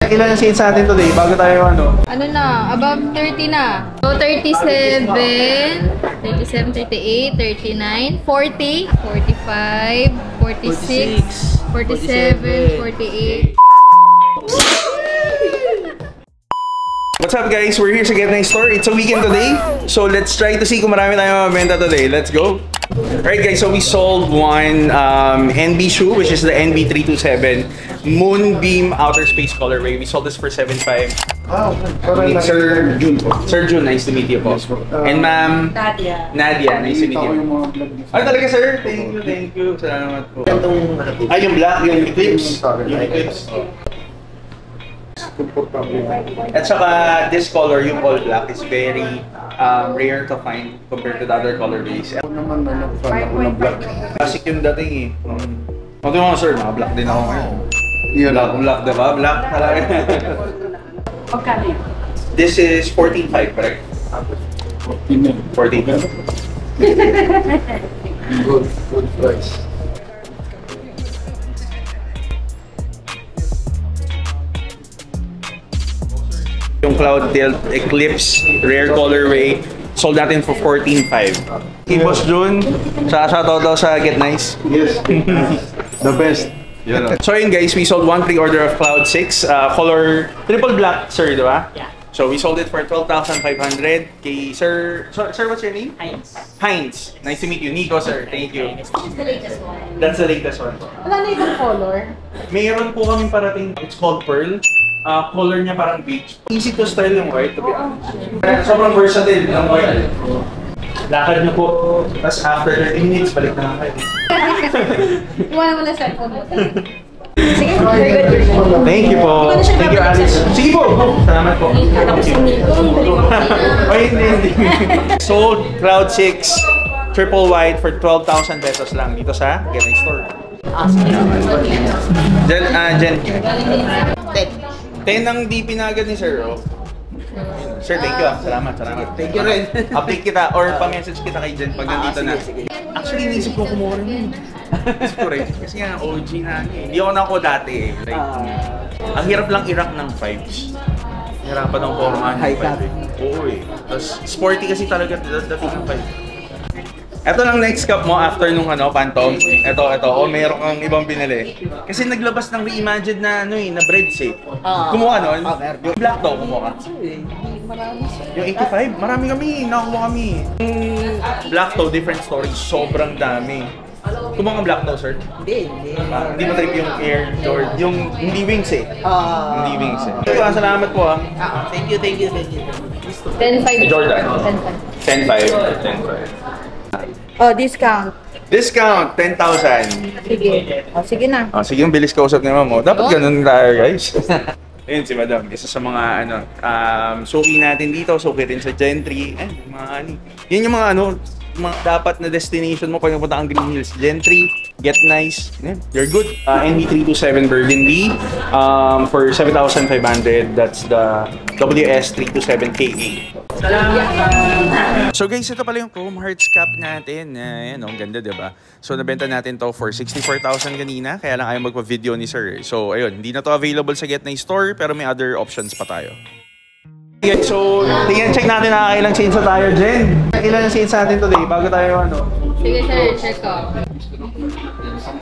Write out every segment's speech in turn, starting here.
Ilan ang sales sa atin today bago tayo ano? Ano na? Above 30 na. So 37, 37, 38, 39, 40, 45, 46, 47, 48. What's up guys? We're here sa Get Nice Store. It's a weekend today. So let's try to see kung marami tayong mabenta today. Let's go! Alright guys, so we sold one NB shoe, which is the NB327 Moonbeam Outer Space colorway. We sold this for 7.5. Wow, Sir June po. Sir June, nice to meet you po. And ma'am Nadia. Nadia, nice to meet you. Ay talaga sir, thank you. Salamat po. Ay yung black, yung Eclipse. Yung Eclipse. At saka this color, yung all black, is very rare to find compared to the other colorways. Ako naman fan ako ng black. Classic yung dating eh. Okay mga sir, mga black din ako ngayon. Black, diba? Black talaga. Magkano yun? This is 14.5, correct? 14. Good price. Yung Cloud Tilt Eclipse Rare Colorway, sold natin for 14.5. Hey Boss June, shoutout daw sa Get Nice. Yes, the best. Yeah. So yun guys, we sold one pre-order of Cloud 6, color triple black, sir, di ba? Yeah. So we sold it for 12,500 kay Sir, what's your name? Heinz. Heinz. Nice to meet you. Nico, sir. Thank you. This is the latest one. That's the latest one. Wala na ibang color. Mayroon po kaming parating, it's called Pearl. Color niya parang beige. Easy to style yung white, to be honest. Sobrang versatile yung white. Lakad niyo po. Tapos after 30 minutes, balik na kayo. Iwanan mo na cellphone mo. Sige, very good. Thank you po. Thank you, Alice. Sige po. Salamat po. Tapos yung nitong Ay, hindi. Sold Cloud 6 triple white for 12,000 pesos lang dito sa Get Nice Store. Jen. 10 ang di pinagad ni Sir, oh. Sir, thank you. Salamat. Thank you rin. Update kita or pa-message kita kay Jen pag nandito na. Actually, inisip ko kumuha rin yun. Inisip ko rin. Kasi nga, OG na. Hindi ako nako dati eh. Like, ang hirap lang i-rock ng 5s. Hirapan ng forma. High cut. Oo eh. Tapos, sporty kasi talaga dating ng 5. Ito lang next cup mo after nung Phantom. Ito. Oh, meron kang ibang binili. Kasi naglabas ng reimagined na na breads eh. Kumuha nun. Yung black daw kumuha ka. Yung 85, marami kami. Nakakuha kami. Yung black daw, different story. Sobrang dami. Kumuha kang black daw, sir? Hindi. Hindi mo trip yung Air Jordan. Yung hindi wings eh. Hindi wings eh. Salamat po ah. Thank you. 10.5. Jordan. 10.5. Oh, discount. Discount, 10,000. Sige. Oh, sige na. Sige, yung bilis kausap ni Ma'am. Dapat ganun tayo, guys. Ayun si Madam, isa sa mga suki natin dito, suki rin sa Gentry. Yan yung mga dapat na destination mo pag napunta ang Green Hills. Gentry, Get Nice, you're good. NB327 Burgundy for 7,500. That's the WS327KA. So guys, ito pala yung Chrome Hearts cap natin. Ayan, ang ganda, diba? So nabenta natin to for 64,000 kanina, kaya lang ayaw magpa-video ni Sir. So ayun, hindi na to available sa Get Nice Store, pero may other options pa tayo. Okay, so tingnan, check natin na kailang change na tayo, Jen. Ilan ang change natin today bago tayo Sige sir, check ko.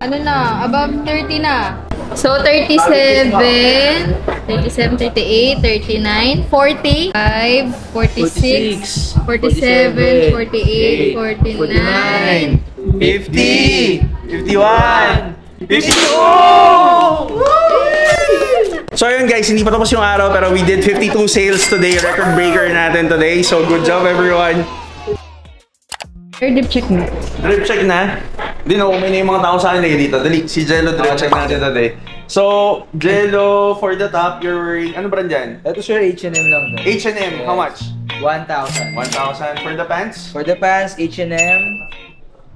Ano na? Above 30 na. So 37, 38, 39, 40, 46, 47, 48, 49, 50, 51, 52! So yun guys, hindi pa tapos yung araw pero we did 52 sales today. Record breaker natin today. So good job everyone. Drip check na. Drip check na? Hindi na, umay na yung mga tao sa akin dito. Dali, si Jello drip check natin today. So, Jello, for the top, you're wearing, ano brand yan? Ito sir, H&M lang to. H&M, how much? 1,000. 1,000 for the pants? For the pants, H&M,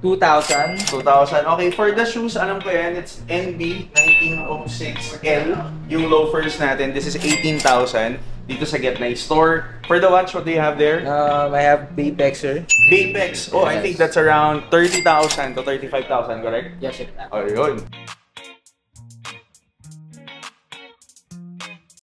2,000. 2,000. Okay, for the shoes, alam ko yan, it's NB 1906L. Yung loafers natin, this is 18,000. Dito sa Get Nice Store. For the watch, what do you have there? I have Baypex, sir. Baypex. Oh, I think that's around 30,000 to 35,000, correct? Yes, sir. Oh, yun.